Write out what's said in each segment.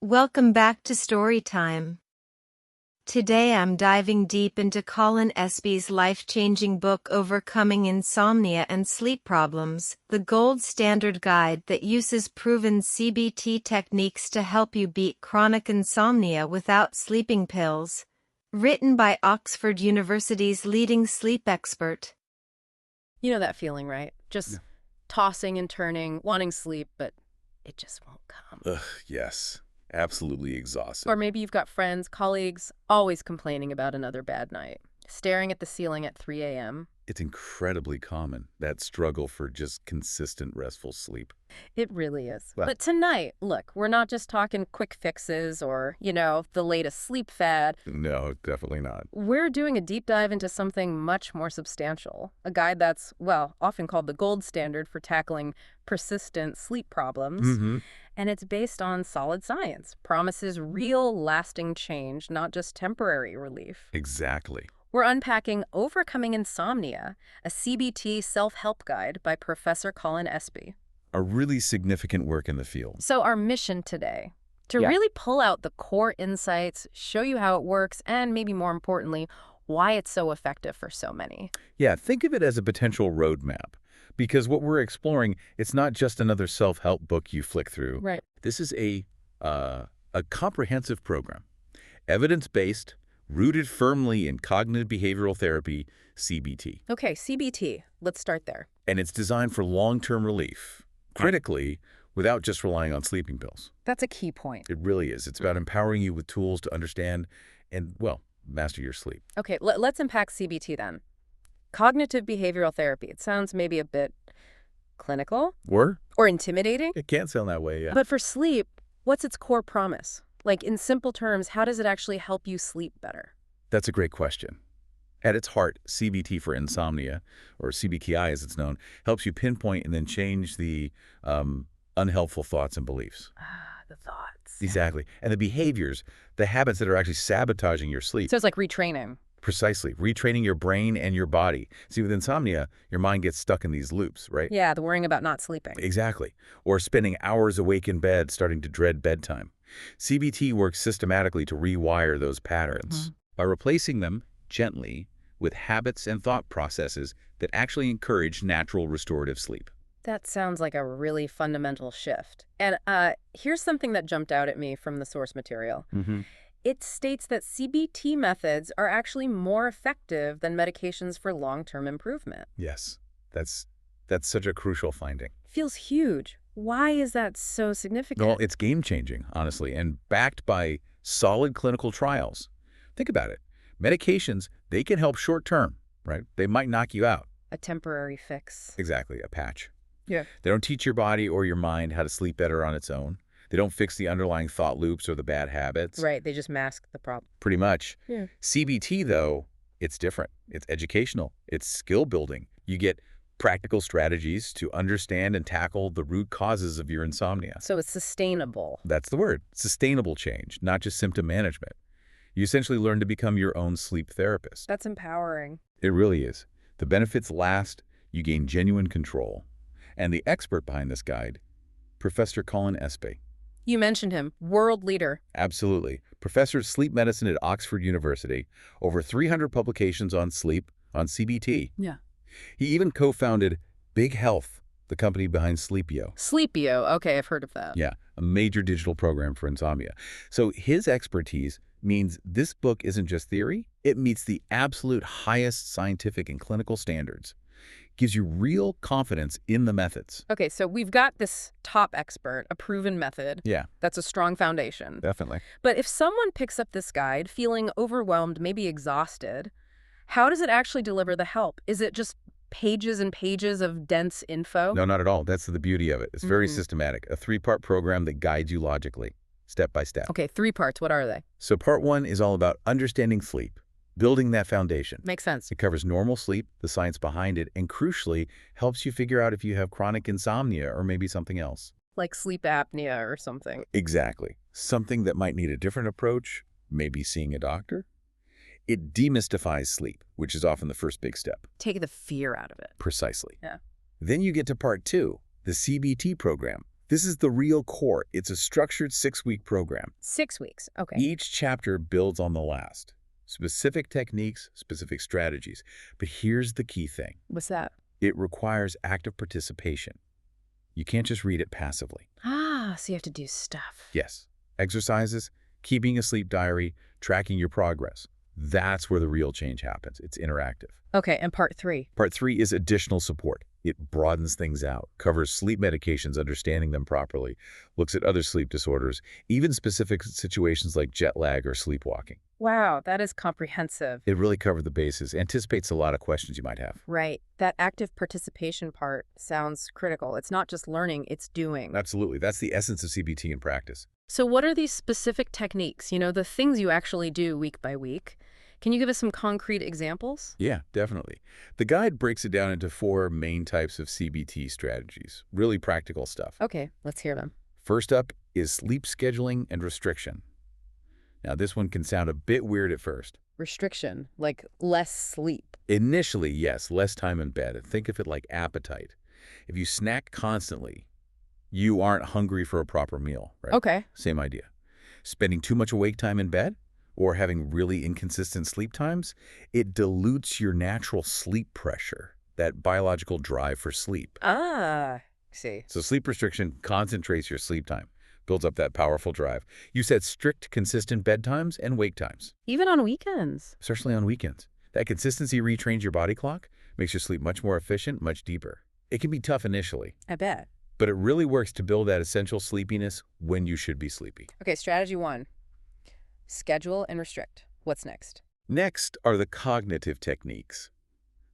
Welcome back to Storytime. Today I'm diving deep into Colin Espie's life-changing book Overcoming Insomnia and Sleep Problems, the gold standard guide that uses proven CBT techniques to help you beat chronic insomnia without sleeping pills. Written by Oxford University's leading sleep expert. You know that feeling, right? Just Yeah. tossing and turning, wanting sleep, but it just won't come. Ugh, yes. Absolutely exhausted. Or maybe you've got friends, colleagues, always complaining about another bad night, staring at the ceiling at 3 a.m. It's incredibly common, that struggle for just consistent, restful sleep. It really is. Well- But tonight, look, we're not just talking quick fixes or, the latest sleep fad. No, definitely not. We're doing a deep dive into something much more substantial, a guide that's, often called the gold standard for tackling persistent sleep problems. Mm-hmm. And it's based on solid science, promises real lasting change, not just temporary relief. Exactly. We're unpacking Overcoming Insomnia, a CBT self-help guide by Professor Colin Espie. A really significant work in the field. So our mission today, to Yeah. really pull out the core insights, show you how it works, and maybe more importantly, why it's so effective for so many. Yeah, think of it as a potential roadmap. Because what we're exploring, it's not just another self-help book you flick through. Right. This is a comprehensive program. Evidence-based, rooted firmly in cognitive behavioral therapy, CBT. Okay, CBT. Let's start there. And it's designed for long-term relief, critically, without just relying on sleeping pills. That's a key point. It really is. It's about empowering you with tools to understand and, master your sleep. Okay, let's unpack CBT then. Cognitive behavioral therapy. It sounds maybe a bit clinical Or? or intimidating. It can sound that way, yeah. But for sleep, what's its core promise? Like, in simple terms, how does it actually help you sleep better? That's a great question. At its heart, CBT for insomnia, or CBTI as it's known, helps you pinpoint and then change the unhelpful thoughts and beliefs. The thoughts. Exactly. And the behaviors, the habits that are actually sabotaging your sleep. So it's like retraining. Precisely. Retraining your brain and your body. See, with insomnia, your mind gets stuck in these loops, right? Yeah, the worrying about not sleeping. Exactly. Or spending hours awake in bed, starting to dread bedtime. CBT works systematically to rewire those patterns by replacing them gently with habits and thought processes that actually encourage natural restorative sleep. That sounds like a really fundamental shift. And here's something that jumped out at me from the source material. It states that CBT methods are actually more effective than medications for long-term improvement. Yes, that's such a crucial finding. Feels huge. Why is that so significant? Well, it's game-changing, honestly, and backed by solid clinical trials. Think about it. Medications, they can help short-term, right? They might knock you out. A temporary fix. Exactly, a patch. Yeah. They don't teach your body or your mind how to sleep better on its own. They don't fix the underlying thought loops or the bad habits. Right, they just mask the problem. Pretty much. Yeah. CBT, though, it's different. It's educational. It's skill building. You get practical strategies to understand and tackle the root causes of your insomnia. So it's sustainable. That's the word. Sustainable change, not just symptom management. You essentially learn to become your own sleep therapist. That's empowering. It really is. The benefits last. You gain genuine control. And the expert behind this guide, Professor Colin Espie. You mentioned him, world leader. Absolutely. Professor of sleep medicine at Oxford University. Over 300 publications on sleep, on CBT. Yeah. He even co-founded Big Health, the company behind Sleepio. Sleepio, okay, I've heard of that. Yeah, a major digital program for insomnia. So his expertise means this book isn't just theory. It meets the absolute highest scientific and clinical standards. Gives you real confidence in the methods. Okay, so we've got this top expert, a proven method. Yeah, That's a strong foundation. definitely. But if someone picks up this guide feeling overwhelmed, maybe exhausted, how does it actually deliver the help? Is it just pages and pages of dense info? No, not at all. That's the beauty of it. It's very systematic. A 3-part program that guides you logically, step by step. Okay, 3 parts. What are they? So part 1 is all about understanding sleep, building that foundation. Makes sense. It covers normal sleep, the science behind it, and crucially, helps you figure out if you have chronic insomnia or maybe something else. Like sleep apnea or something. Exactly. Something that might need a different approach, maybe seeing a doctor. It demystifies sleep, which is often the first big step. Take the fear out of it. Precisely. Yeah. Then you get to part 2, the CBT program, This is the real core. It's a structured 6-week program. 6 weeks. Okay. Each chapter builds on the last. Specific techniques, specific strategies. But here's the key thing. What's that? It requires active participation. You can't just read it passively. Ah, so you have to do stuff. Yes. Exercises, keeping a sleep diary, tracking your progress. That's where the real change happens. It's interactive. Okay, and part 3? Part 3 is additional support. It broadens things out, covers sleep medications, understanding them properly, looks at other sleep disorders, even specific situations like jet lag or sleepwalking. Wow, that is comprehensive. It really covered the bases, anticipates a lot of questions you might have. Right. That active participation part sounds critical. It's not just learning, it's doing. Absolutely. That's the essence of CBT in practice. So what are these specific techniques, the things you actually do week by week? Can you give us some concrete examples? Yeah, definitely. The guide breaks it down into 4 main types of CBT strategies, really practical stuff. Okay, let's hear them. First up is sleep scheduling and restriction. Now, this one can sound a bit weird at first. Restriction, like less sleep. Initially, yes, less time in bed. Think of it like appetite. If you snack constantly, you aren't hungry for a proper meal, right? Okay. Same idea. Spending too much awake time in bed or having really inconsistent sleep times, it dilutes your natural sleep pressure, that biological drive for sleep. Ah, see. So sleep restriction concentrates your sleep time, builds up that powerful drive. You set strict, consistent bedtimes and wake times. Even on weekends. Especially on weekends. That consistency retrains your body clock, makes your sleep much more efficient, much deeper. It can be tough initially. I bet. But it really works to build that essential sleepiness when you should be sleepy. Okay, strategy 1. Schedule and restrict. What's next? Next are the cognitive techniques.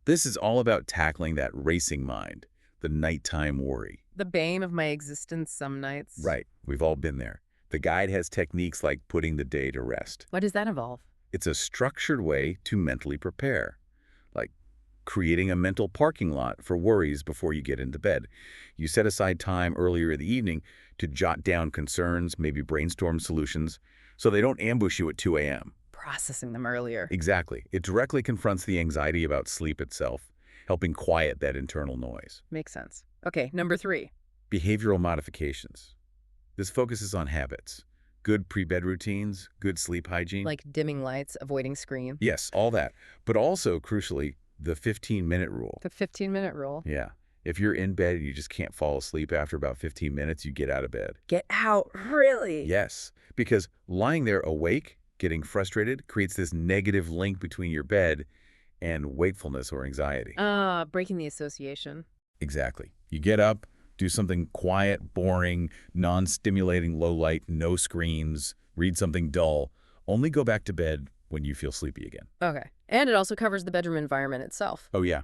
This is all about tackling that racing mind, the nighttime worry. The bane of my existence some nights. Right, we've all been there. The guide has techniques like putting the day to rest. What does that involve? It's a structured way to mentally prepare, like creating a mental parking lot for worries before you get into bed. You set aside time earlier in the evening to jot down concerns, maybe brainstorm solutions, so they don't ambush you at 2 a.m. Processing them earlier. Exactly. It directly confronts the anxiety about sleep itself, helping quiet that internal noise. Makes sense. Okay, number 3. Behavioral modifications. This focuses on habits. Good pre-bed routines, good sleep hygiene. Like dimming lights, avoiding screen. Yes, all that. But also, crucially, the 15-minute rule. The 15-minute rule. Yeah. If you're in bed and you just can't fall asleep after about 15 minutes, you get out of bed. Get out, really? Yes, because lying there awake, getting frustrated, creates this negative link between your bed and wakefulness or anxiety. Breaking the association. Exactly. You get up, do something quiet, boring, non-stimulating, low light, no screens, read something dull, only go back to bed when you feel sleepy again. Okay. And it also covers the bedroom environment itself. Oh, yeah.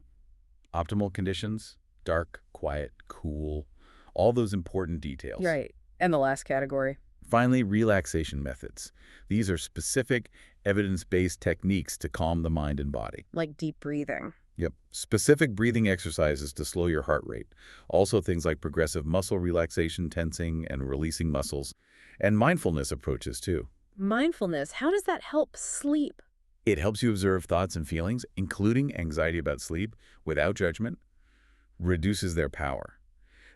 Optimal conditions, dark, quiet, cool, all those important details. Right. And the last category. Finally, relaxation methods. These are specific, evidence-based techniques to calm the mind and body. Like deep breathing. Yep. Specific breathing exercises to slow your heart rate. Also things like progressive muscle relaxation, tensing, and releasing muscles. And mindfulness approaches, too. Mindfulness, how does that help sleep? It helps you observe thoughts and feelings, including anxiety about sleep, without judgment, reduces their power.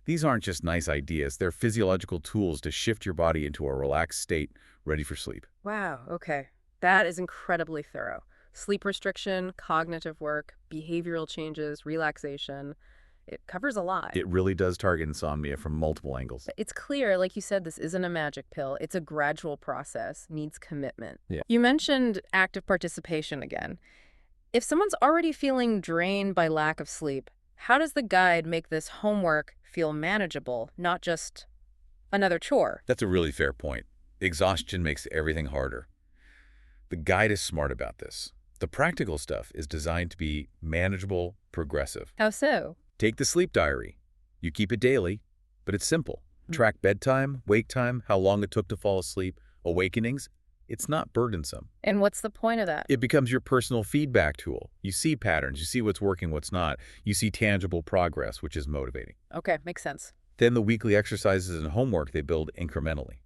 These aren't just nice ideas. They're physiological tools to shift your body into a relaxed state, ready for sleep. Wow, okay. That is incredibly thorough. Sleep restriction, cognitive work, behavioral changes, relaxation. It covers a lot. It really does target insomnia from multiple angles. It's clear, like you said, this isn't a magic pill. It's a gradual process, needs commitment. Yeah. You mentioned active participation again. If someone's already feeling drained by lack of sleep, how does the guide make this homework feel manageable, not just another chore? That's a really fair point. Exhaustion makes everything harder. The guide is smart about this. The practical stuff is designed to be manageable, progressive. How so? Take the sleep diary. You keep it daily, but it's simple. Track bedtime, wake time, how long it took to fall asleep, awakenings. It's not burdensome. And what's the point of that? It becomes your personal feedback tool. You see patterns, you see what's working, what's not. You see tangible progress, which is motivating. Okay, makes sense. Then the weekly exercises and homework they build incrementally.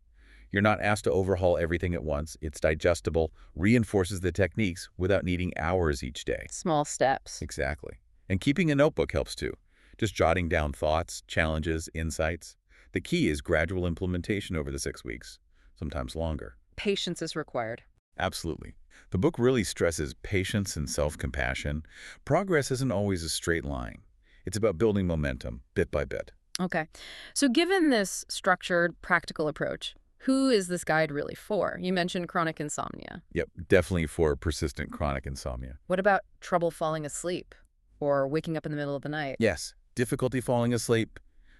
You're not asked to overhaul everything at once. It's digestible, reinforces the techniques without needing hours each day. Small steps. Exactly. And keeping a notebook helps too. Just jotting down thoughts, challenges, insights. The key is gradual implementation over the 6 weeks, sometimes longer. Patience is required. Absolutely. The book really stresses patience and self-compassion. Progress isn't always a straight line. It's about building momentum, bit by bit. Okay. So given this structured, practical approach, who is this guide really for? You mentioned chronic insomnia. Yep, definitely for persistent chronic insomnia. What about trouble falling asleep or waking up in the middle of the night? Yes, difficulty falling asleep,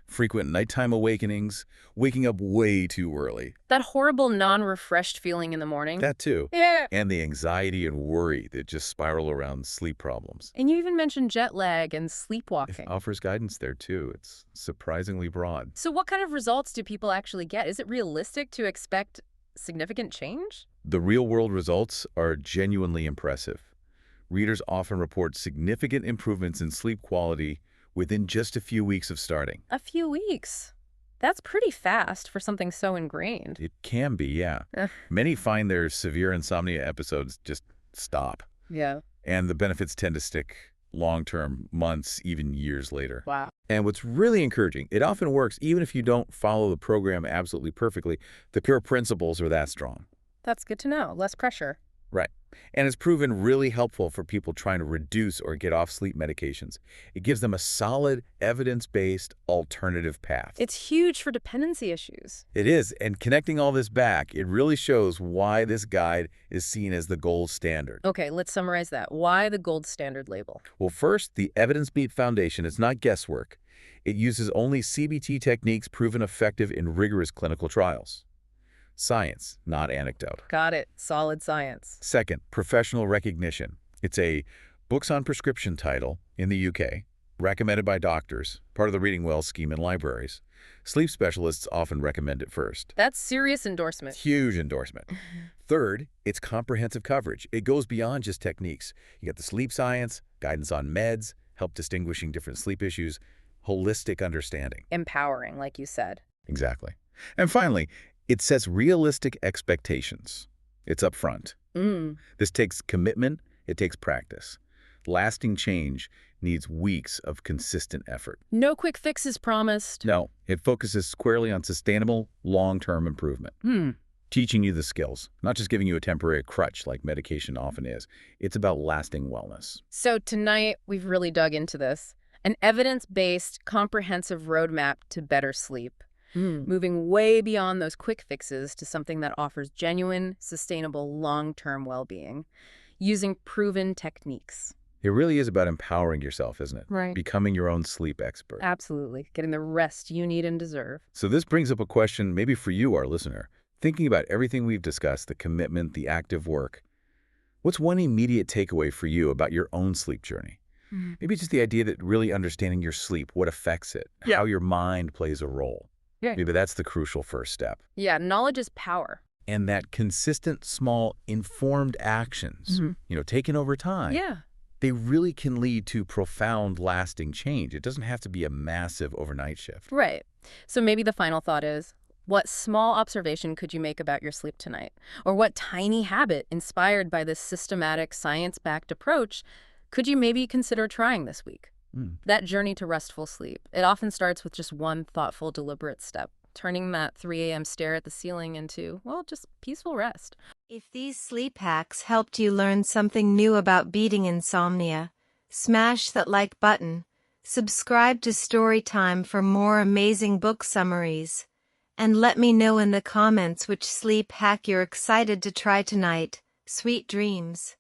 frequent nighttime awakenings, waking up way too early. That horrible non-refreshed feeling in the morning? That too. Yeah. And the anxiety and worry that just spiral around sleep problems. And you even mentioned jet lag and It sleepwalking. offers guidance there too. It's surprisingly broad. So what kind of results do people actually get? Is it realistic to expect significant change? The real-world results are genuinely impressive. Readers often report significant improvements in sleep quality within just a few weeks of starting. A few weeks. That's pretty fast for something so ingrained. It can be, yeah. Ugh. Many find their severe insomnia episodes just stop, Yeah. and the benefits tend to stick long-term, months, even years later. Wow. And what's really encouraging, it often works even if you don't follow the program absolutely perfectly. The core principles are that strong. That's good to know. Less pressure. Right. And it's proven really helpful for people trying to reduce or get off sleep medications. It gives them a solid, evidence-based alternative path. It's huge for dependency issues. It is, and connecting all this back, it really shows why this guide is seen as the gold standard. Okay, let's summarize that. Why the gold standard label? Well, first, the evidence-based foundation is not guesswork. It uses only CBT techniques proven effective in rigorous clinical trials. Science, not anecdote. Got it. Solid science. Second, professional recognition. It's a books on prescription title in the UK, recommended by doctors, part of the Reading Well scheme in libraries. Sleep specialists often recommend it first. That's serious endorsement. Huge endorsement. Third, it's comprehensive coverage. It goes beyond just techniques. You get the sleep science, guidance on meds, help distinguishing different sleep issues, holistic understanding. Empowering, like you said. Exactly. And finally, it sets realistic expectations. It's upfront. This takes commitment. It takes practice. Lasting change needs weeks of consistent effort. No quick fixes promised. No, it focuses squarely on sustainable, long-term improvement. Teaching you the skills, not just giving you a temporary crutch like medication often is. It's about lasting wellness. So tonight, we've really dug into this. An evidence-based, comprehensive roadmap to better sleep. Moving way beyond those quick fixes to something that offers genuine, sustainable, long-term well-being, using proven techniques. It really is about empowering yourself, isn't it? Right. Becoming your own sleep expert. Absolutely. Getting the rest you need and deserve. So this brings up a question maybe for you, our listener. Thinking about everything we've discussed, the commitment, the active work, what's one immediate takeaway for you about your own sleep journey? Maybe just the idea that really understanding your sleep, what affects it, how your mind plays a role. Yeah. Maybe that's the crucial first step. Yeah, knowledge is power. And that consistent, small, informed actions, taken over time, Yeah. they really can lead to profound, lasting change. It doesn't have to be a massive overnight shift. Right. So maybe the final thought is, what small observation could you make about your sleep tonight? Or what tiny habit inspired by this systematic, science-backed approach could you maybe consider trying this week? That journey to restful sleep, it often starts with just one thoughtful, deliberate step, turning that 3 a.m. stare at the ceiling into, well, just peaceful rest. If these sleep hacks helped you learn something new about beating insomnia, smash that like button, subscribe to Storytime for more amazing book summaries, and let me know in the comments which sleep hack you're excited to try tonight. Sweet dreams.